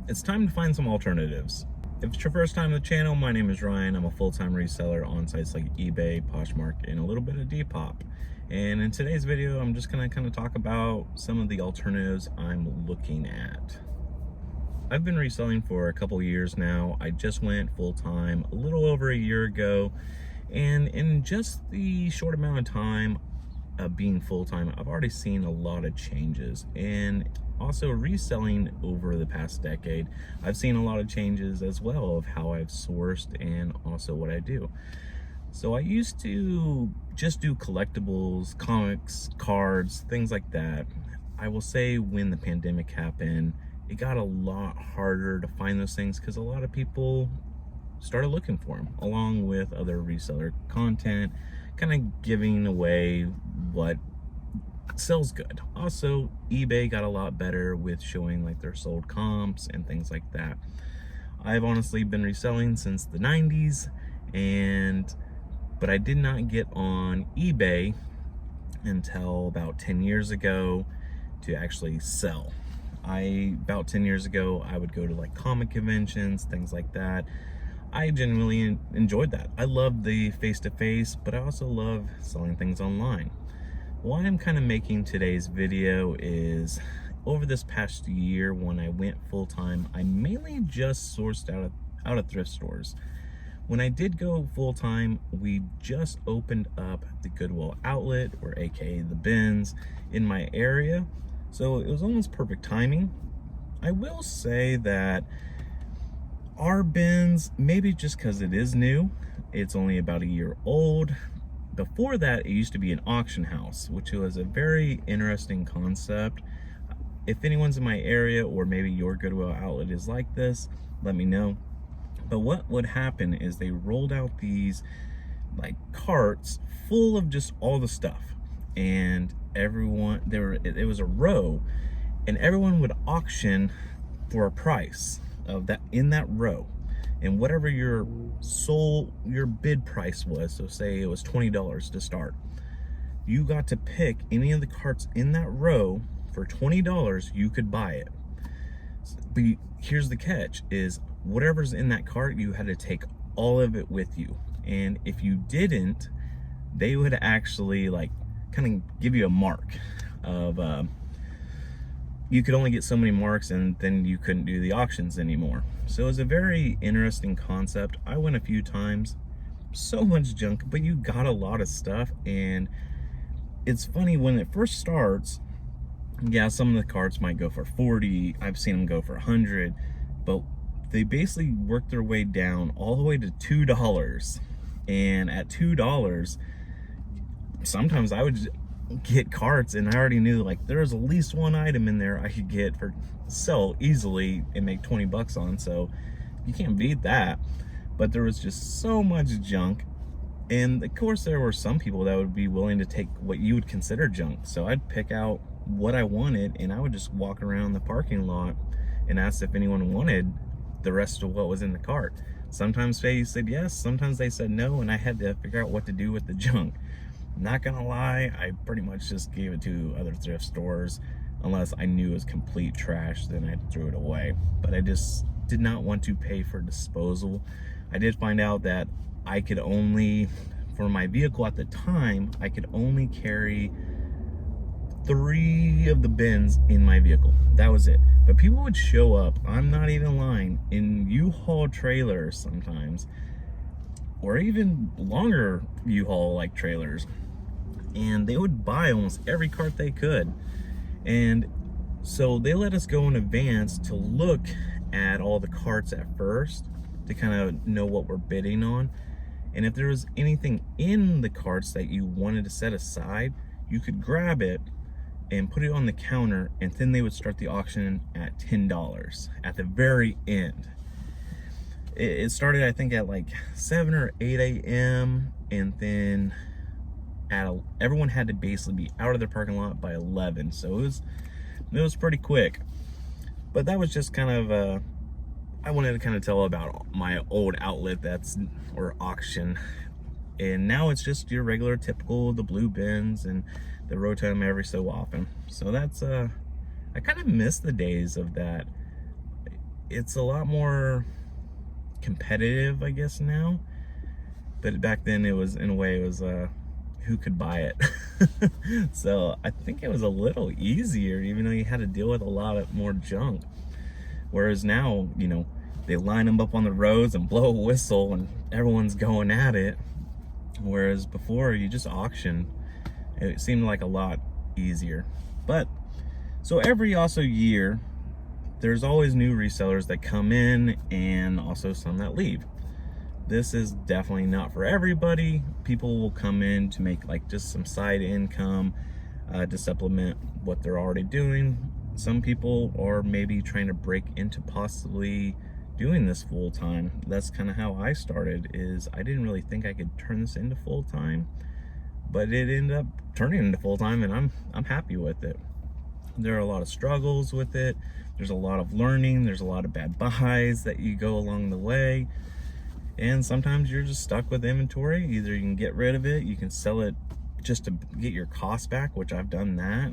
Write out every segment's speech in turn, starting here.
it's time to find some alternatives. If it's your first time on the channel, my name is Ryan. I'm a full-time reseller on sites like eBay, Poshmark, and a little bit of Depop. And in today's video, I'm just gonna kind of talk about some of the alternatives I'm looking at. I've been reselling for a couple years now. I just went full-time a little over a year ago. And in just the short amount of time of being full-time, I've already seen a lot of changes. And also reselling over the past decade, I've seen a lot of changes as well of how I've sourced and also what I do. So I used to just do collectibles, comics, cards, things like that. I will say when the pandemic happened, it got a lot harder to find those things because a lot of people started looking for them, along with other reseller content, kind of giving away what sells good. Also, eBay got a lot better with showing like their sold comps and things like that. I've honestly been reselling since the 90s, but I did not get on eBay until about 10 years ago to actually sell. About 10 years ago, I would go to like comic conventions, things like that. I genuinely enjoyed that. I love the face-to-face, but I also love selling things online. Why I'm kind of making today's video is over this past year when I went full-time, I mainly just sourced out of thrift stores. When I did go full-time, we just opened up the Goodwill outlet, or aka the bins, in my area. So it was almost perfect timing. I will say that our bins, maybe just because it is new, it's only about a year old. Before that, it used to be an auction house, which was a very interesting concept. If anyone's in my area, or maybe your Goodwill outlet is like this, let me know. But what would happen is they rolled out these like carts full of just all the stuff, and it was a row, and everyone would auction for a price of that in that row, and whatever your bid price was, so say it was $20 to start, you got to pick any of the carts in that row. For $20 you could buy it. But here's the catch, is whatever's in that cart, you had to take all of it with you, and if you didn't, they would actually like kind of give you a mark of you could only get so many marks, and then you couldn't do the auctions anymore. So it was a very interesting concept. I went a few times, so much junk, but you got a lot of stuff. And it's funny, when it first starts, yeah, some of the carts might go for 40, I've seen them go for 100, but they basically work their way down all the way to $2. And at $2, sometimes I would get carts, and I already knew like there was at least one item in there I could get for sell easily and make 20 bucks on, so you can't beat that. But there was just so much junk, and of course there were some people that would be willing to take what you would consider junk. So I'd pick out what I wanted, and I would just walk around the parking lot and ask if anyone wanted the rest of what was in the cart. Sometimes they said yes, sometimes they said no, and I had to figure out what to do with the junk. Not gonna lie, I pretty much just gave it to other thrift stores. Unless I knew it was complete trash, then I threw it away. But I just did not want to pay for disposal. I did find out that I could only, for my vehicle at the time, I could only carry 3 of the bins in my vehicle. That was it. But people would show up, I'm not even lying, in U-Haul trailers sometimes, or even longer U-Haul like trailers, and they would buy almost every cart they could. And so they let us go in advance to look at all the carts at first to kind of know what we're bidding on, and if there was anything in the carts that you wanted to set aside, you could grab it and put it on the counter, and then they would start the auction at $10 at the very end. It started, I think, at like 7 or 8 a.m. and then everyone had to basically be out of their parking lot by 11. So it was pretty quick. But that was just kind of I wanted to kind of tell about my old outlet or auction. And now it's just your regular typical, the blue bins and the rotate them every so often. So that's I kind of miss the days of that. it's a lot more competitive, I guess, now. But back then it was, in a way, it was who could buy it. So I think it was a little easier, even though you had to deal with a lot of more junk. Whereas now, you know, they line them up on the roads and blow a whistle and everyone's going at it. Whereas before, you just auction. It seemed like a lot easier. But so every also year, there's always new resellers that come in and also some that leave. This is definitely not for everybody. People will come in to make like just some side income to supplement what they're already doing. Some people are maybe trying to break into possibly doing this full time. That's kind of how I started. Is I didn't really think I could turn this into full time, but it ended up turning into full time, and I'm happy with it. There are a lot of struggles with it. There's a lot of learning. There's a lot of bad buys that you go along the way. And sometimes you're just stuck with inventory. Either you can get rid of it, you can sell it just to get your cost back, which I've done that.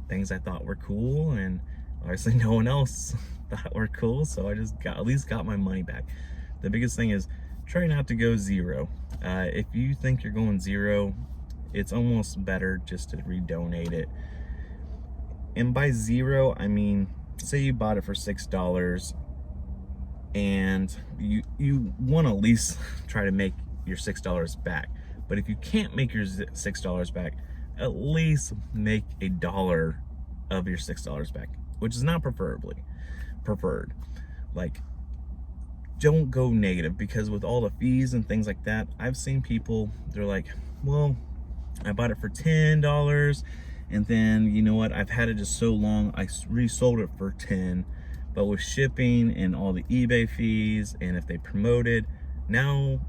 Things I thought were cool, and obviously no one else thought were cool, so I just at least got my money back. The biggest thing is try not to go zero. If you think you're going zero, it's almost better just to redonate it. And by zero, I mean, say you bought it for $6, and you want to at least try to make your $6 back. But if you can't make your $6 back, at least make $1 of your $6 back, which is not preferred. Like, don't go negative, because with all the fees and things like that, I've seen people, they're like, well, I bought it for $10, and then, you know what, I've had it just so long, I resold it for $10. But with shipping and all the eBay fees, and if they promoted, now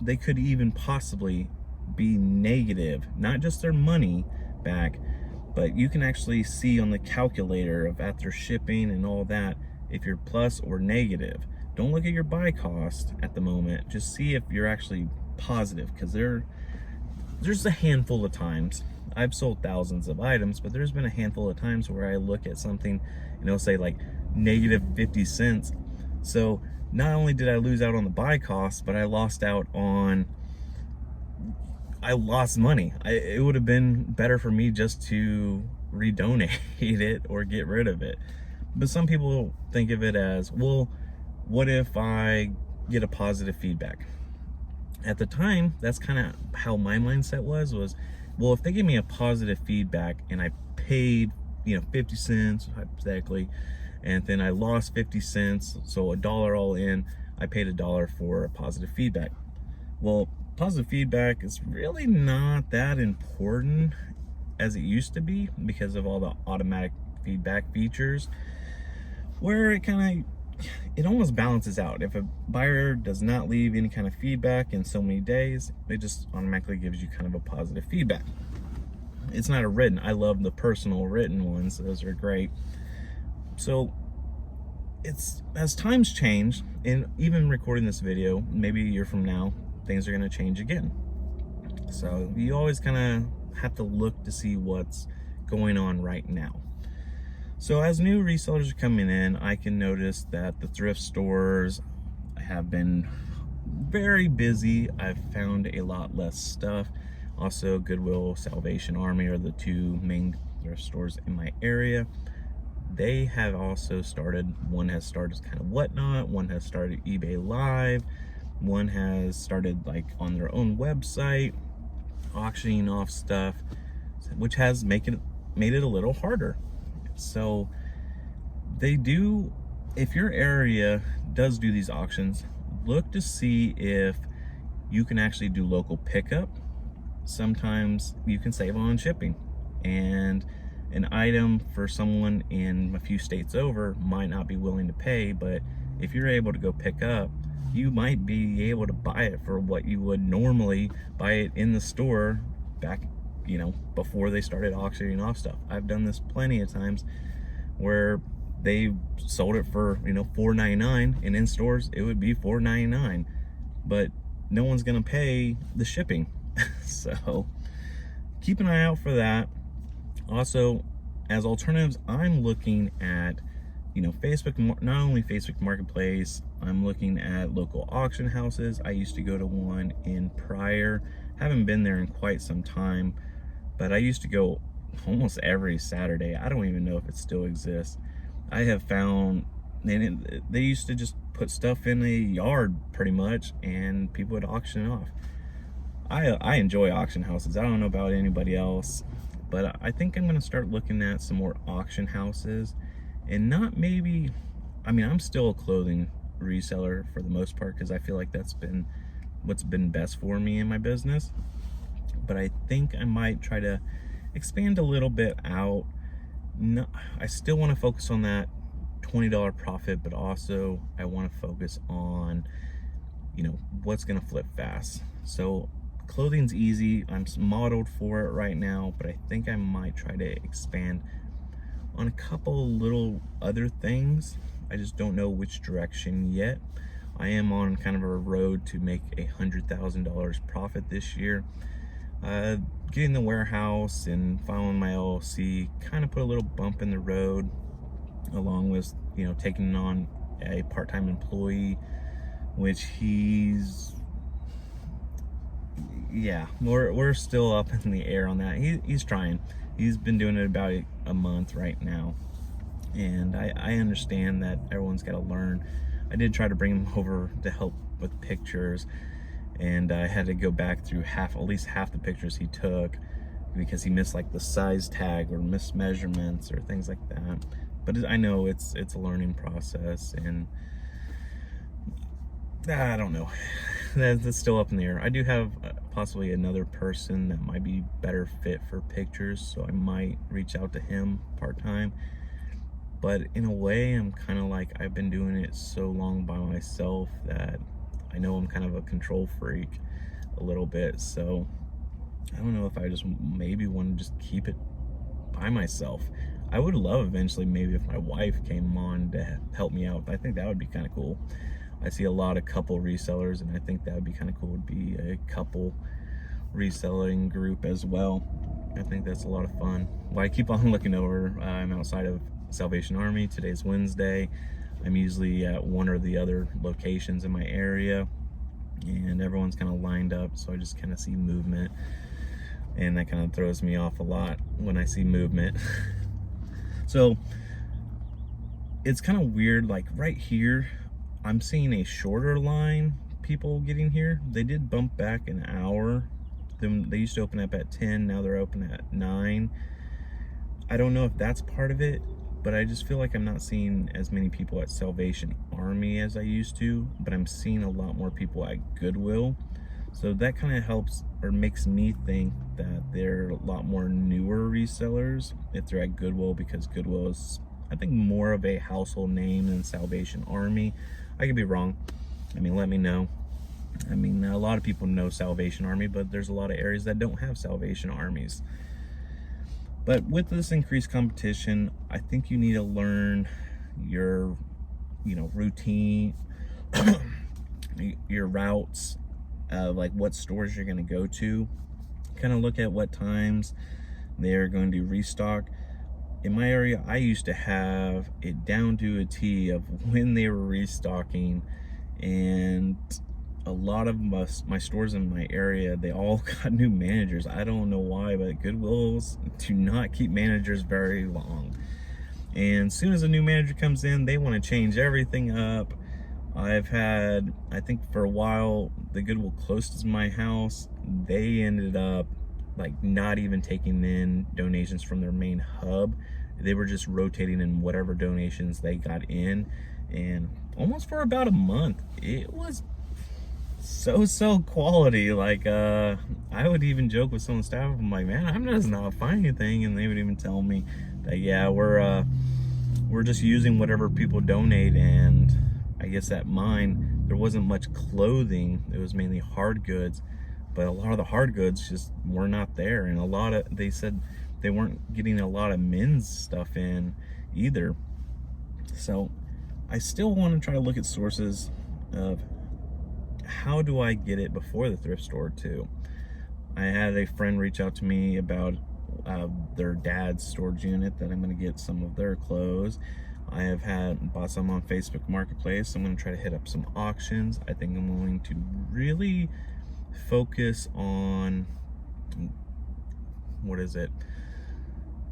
they could even possibly be negative, not just their money back, but you can actually see on the calculator of after shipping and all that if you're plus or negative. Don't look at your buy cost at the moment, just see if you're actually positive, because there's a handful of times I've sold thousands of items, but there's been a handful of times where I look at something, you know, say like negative 50 cents. So not only did I lose out on the buy cost, but I lost money. It would have been better for me just to redonate it or get rid of it. But some people think of it as, well, what if I get a positive feedback? At the time, that's kind of how my mindset was, well, if they give me a positive feedback and I paid, you know, 50 cents hypothetically, and then I lost 50 cents, so $1 all in, I paid $1 for a positive feedback. Well, positive feedback is really not that important as it used to be, because of all the automatic feedback features, where it almost balances out. If a buyer does not leave any kind of feedback in so many days, it just automatically gives you kind of a positive feedback. It's not a written. I love the personal written ones. Those are great. So it's, as times change, and even recording this video, maybe a year from now, things are going to change again. So you always kind of have to look to see what's going on right now. So as new resellers are coming in, I can notice that the thrift stores have been very busy. I've found a lot less stuff. Also, Goodwill, Salvation Army are the two main thrift stores in my area. They have also started, one has started kind of Whatnot, one has started eBay Live, one has started like on their own website, auctioning off stuff, which has made it a little harder. So they do, if your area does do these auctions, look to see if you can actually do local pickup. Sometimes you can save on shipping, and an item for someone in a few states over might not be willing to pay, but if you're able to go pick up, you might be able to buy it for what you would normally buy it in the store back, you know, before they started auctioning off stuff. I've done this plenty of times where they sold it for, you know, $4.99, and in stores it would be $4.99, but no one's gonna pay the shipping. So keep an eye out for that. Also, as alternatives, I'm looking at Facebook, not only Facebook Marketplace, I'm looking at local auction houses. I used to go to one in Pryor. Haven't been there in quite some time, but I used to go almost every Saturday. I don't even know if it still exists. I have found, and they used to just put stuff in a yard pretty much, and people would auction it off. I enjoy auction houses. I don't know about anybody else, but I think I'm gonna start looking at some more auction houses, and not maybe, I'm still a clothing reseller for the most part because I feel like that's been what's been best for me in my business. But I think I might try to expand a little bit out. No, I still want to focus on that $20 profit, but also I want to focus on, what's going to flip fast. So clothing's easy. I'm modeled for it right now, but I think I might try to expand on a couple little other things. I just don't know which direction yet. I am on kind of a road to make $100,000 profit this year. Getting the warehouse and filing my LLC kind of put a little bump in the road, along with taking on a part-time employee, which we're still up in the air on that. He's trying. He's been doing it about a month right now, and I understand that everyone's got to learn. I did try to bring him over to help with pictures, and I had to go back through at least half the pictures he took because he missed like the size tag or missed measurements or things like that. But I know it's a learning process, and I don't know. That's still up in the air. I do have possibly another person that might be better fit for pictures, so I might reach out to him part-time. But in a way, I'm kind of like, I've been doing it so long by myself that I know I'm kind of a control freak a little bit. So I don't know if I just maybe want to just keep it by myself. I would love eventually maybe if my wife came on to help me out. I think that would be kind of cool. I see a lot of couple resellers, and I think that would be kind of cool to be a couple reselling group as well. I think that's a lot of fun. Well, I keep on looking over. I'm outside of Salvation Army. Today's Wednesday. I'm usually at one or the other locations in my area, and everyone's kind of lined up, so I just kind of see movement, and that kind of throws me off a lot when I see movement. So it's kind of weird, like right here I'm seeing a shorter line people getting here. They did bump back an hour. They used to open up at 10, now they're open at 9. I don't know if that's part of it, but I just feel like I'm not seeing as many people at Salvation Army as I used to, but I'm seeing a lot more people at Goodwill. So that kind of helps or makes me think that they're a lot more newer resellers if they're at Goodwill, because Goodwill is, I think, more of a household name than Salvation Army. I could be wrong. Let me know. A lot of people know Salvation Army, but there's a lot of areas that don't have Salvation Armies. But with this increased competition, I think you need to learn your, routine, your routes, like what stores you're going to go to. Kind of look at what times they're going to restock. In my area, I used to have it down to a T of when they were restocking, and a lot of my stores in my area, they all got new managers. I don't know why, but Goodwills do not keep managers very long. And as soon as a new manager comes in, they want to change everything up. I've had, I think for a while, the Goodwill closest to my house, they ended up like not even taking in donations from their main hub. They were just rotating in whatever donations they got in, and almost for about a month, it was so quality. Like I would even joke with some of the staff, I'm like, man, I'm just not finding anything, and they would even tell me that, yeah, we're just using whatever people donate. And I guess at mine there wasn't much clothing, it was mainly hard goods, but a lot of the hard goods just were not there, and they said they weren't getting a lot of men's stuff in either. So I still want to try to look at sources of how do I get it before the thrift store too. I had a friend reach out to me about their dad's storage unit that I'm going to get some of their clothes. I have bought some on Facebook Marketplace. I'm going to try to hit up some auctions. I think I'm going to really focus on,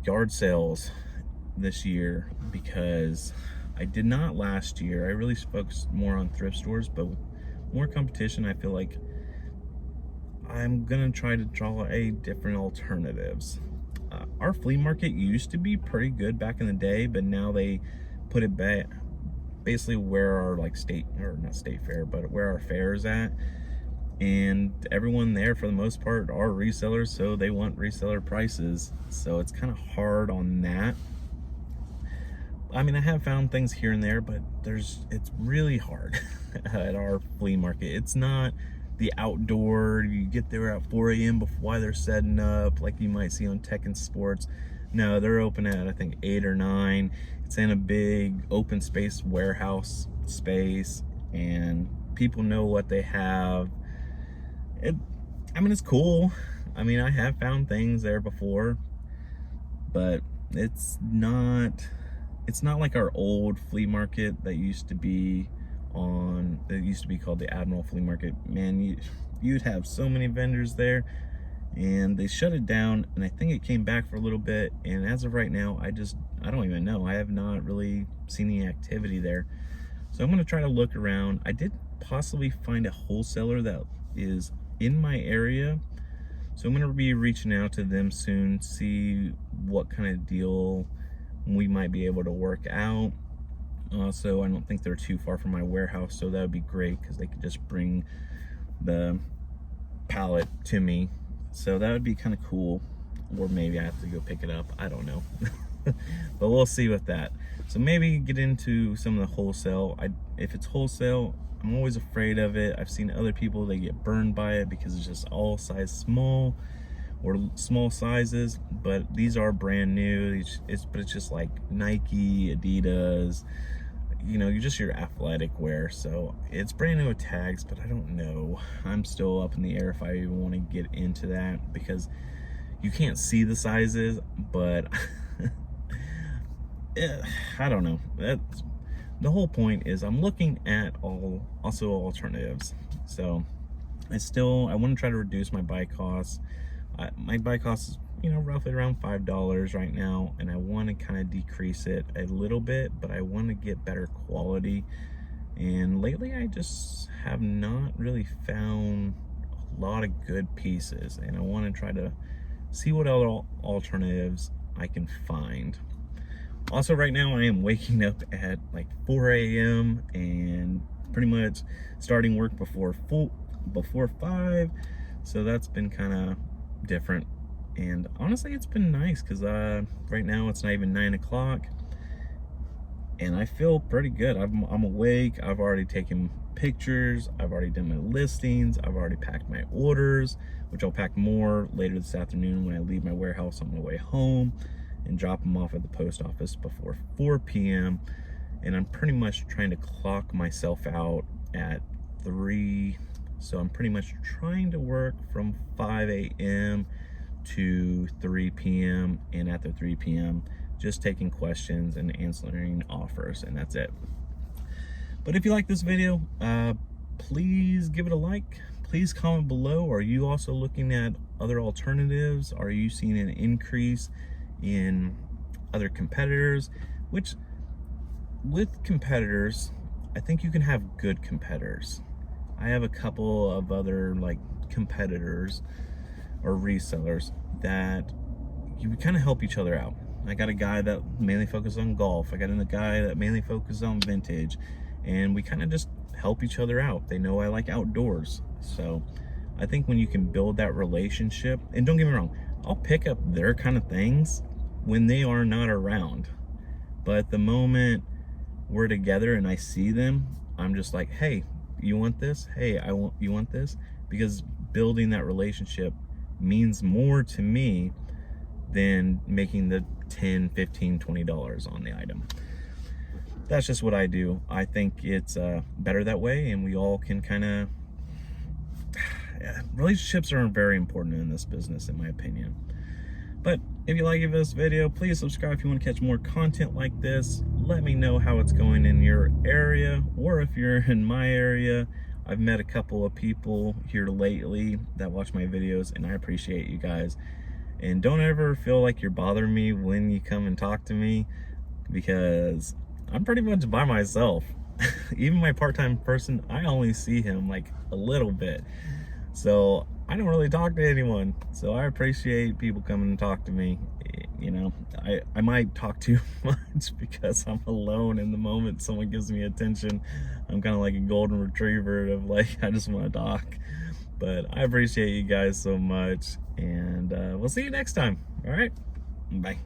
yard sales this year, because I did not last year. I really focused more on thrift stores, but with more competition, I feel like I'm gonna try to draw different alternatives. Our flea market used to be pretty good back in the day, but now they put it back basically where our not state fair, but where our fair is at. And everyone there, for the most part, are resellers, so they want reseller prices. So it's kind of hard on that. I mean, I have found things here and there, but it's really hard at our flea market. It's not the outdoor, you get there at 4 a.m. while they're setting up, like you might see on Tech and Sports. No, they're open at, I think, 8 or 9. It's in a big open space warehouse space, and people know what they have. I mean, it's cool. I mean, I have found things there before, but it's not like our old flea market that used to be called the Admiral Flea Market. Man, you'd have so many vendors there, and they shut it down, and I think it came back for a little bit, and as of right now, I don't even know. I have not really seen any activity there. So I'm going to try to look around. I did possibly find a wholesaler that is in my area, so I'm going to be reaching out to them soon, see what kind of deal we might be able to work out. So I don't think they're too far from my warehouse, so that would be great, because they could just bring the pallet to me. So that would be kind of cool, or maybe I have to go pick it up. I don't know. But we'll see with that. So maybe get into some of the wholesale. If it's wholesale, I'm always afraid of it. I've seen other people, they get burned by it because it's just all size small or small sizes, but these are brand new. But it's just like Nike, Adidas, just your athletic wear. So it's brand new with tags, but I don't know. I'm still up in the air if I even want to get into that, because you can't see the sizes, but I don't know. The whole point is I'm looking at also alternatives. So I want to try to reduce my buy costs. My buy cost is, roughly around $5 right now, and I want to kind of decrease it a little bit, but I want to get better quality. And lately I just have not really found a lot of good pieces, and I want to try to see what other alternatives I can find. Also, right now I am waking up at like 4 a.m. and pretty much starting work before 5, so that's been kind of different. And honestly, it's been nice, because right now it's not even 9 o'clock, and I feel pretty good. I'm awake. I've already taken pictures. I've already done my listings. I've already packed my orders, which I'll pack more later this afternoon when I leave my warehouse on my way home, and drop them off at the post office before 4 p.m. And I'm pretty much trying to clock myself out at 3. So I'm pretty much trying to work from 5 a.m. to 3 p.m. and after 3 p.m. just taking questions and answering offers, and that's it. But if you like this video, please give it a like. Please comment below. Are you also looking at other alternatives? Are you seeing an increase in other competitors? Which, with competitors, I think you can have good competitors. I have a couple of other competitors or resellers that you kind of help each other out. I got a guy that mainly focuses on golf. I got a guy that mainly focuses on vintage, and we kind of just help each other out. They know I like outdoors. So I think when you can build that relationship, and don't get me wrong, I'll pick up their kind of things when they are not around. But the moment we're together and I see them, I'm just like, hey, you want this? Hey, you want this? Because building that relationship means more to me than making the $10, $15, $20 on the item. That's just what I do. I think it's better that way, and we all can kind of... relationships are very important in this business, in my opinion. But if you like this video, please subscribe if you want to catch more content like this. let me know how it's going in your area, or if you're in my area. I've met a couple of people here lately that watch my videos, and I appreciate you guys. And don't ever feel like you're bothering me when you come and talk to me, because I'm pretty much by myself. Even my part-time person, I only see him like a little bit. So I don't really talk to anyone. So I appreciate people coming and talk to me. You know, I might talk too much because I'm alone in the moment. Someone gives me attention, I'm kind of like a golden retriever of like, I just want to talk. But I appreciate you guys so much, and we'll see you next time. All right, bye.